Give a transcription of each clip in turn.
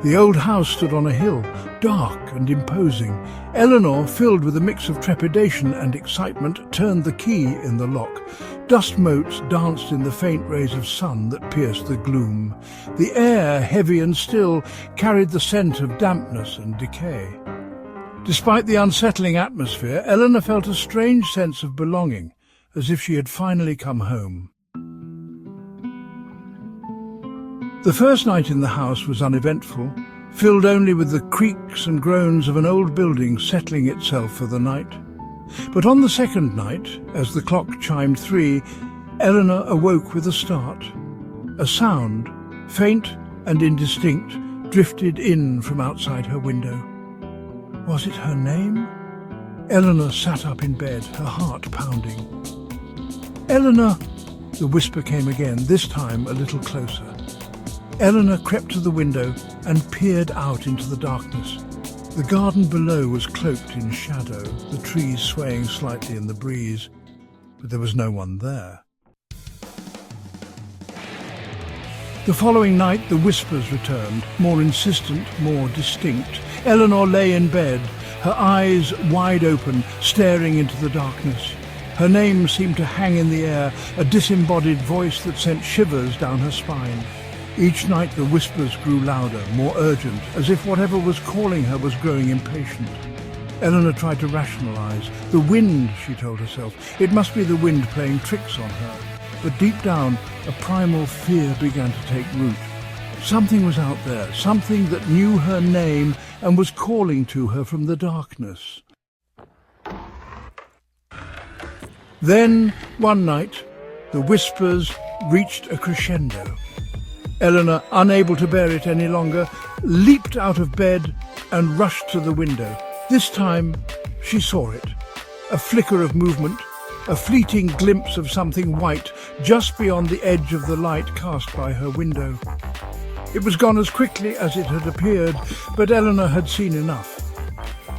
The old house stood on a hill, dark and imposing. Eleanor, filled with a mix of trepidation and excitement, turned the key in the lock. Dust motes danced in the faint rays of sun that pierced the gloom. The air, heavy and still, carried the scent of dampness and decay. Despite the unsettling atmosphere, Eleanor felt a strange sense of belonging, as if she had finally come home. The first night in the house was uneventful, filled only with the creaks and groans of an old building settling itself for the night. But on the second night, as the clock chimed 3, Eleanor awoke with a start. A sound, faint and indistinct, drifted in from outside her window. Was it her name? Eleanor sat up in bed, her heart pounding. "Eleanor!" The whisper came again, this time a little closer. Eleanor crept to the window and peered out into the darkness. The garden below was cloaked in shadow, the trees swaying slightly in the breeze, but there was no one there. The following night the whispers returned, more insistent, more distinct. Eleanor lay in bed, her eyes wide open, staring into the darkness. Her name seemed to hang in the air, a disembodied voice that sent shivers down her spine. Each night the whispers grew louder, more urgent, as if whatever was calling her was growing impatient. Eleanor tried to rationalize. The wind, she told herself. It must be the wind playing tricks on her. But deep down, a primal fear began to take root. Something was out there, something that knew her name and was calling to her from the darkness. Then, one night, the whispers reached a crescendo. Eleanor, unable to bear it any longer, leaped out of bed and rushed to the window. This time, she saw it. A flicker of movement, a fleeting glimpse of something white just beyond the edge of the light cast by her window. It was gone as quickly as it had appeared, but Eleanor had seen enough.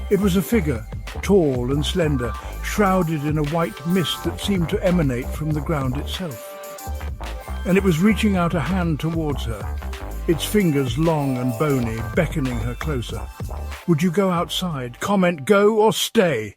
It was a figure, tall and slender, shrouded in a white mist that seemed to emanate from the ground itself. And it was reaching out a hand towards her, its fingers long and bony, beckoning her closer. Would you go outside? Comment, go or stay?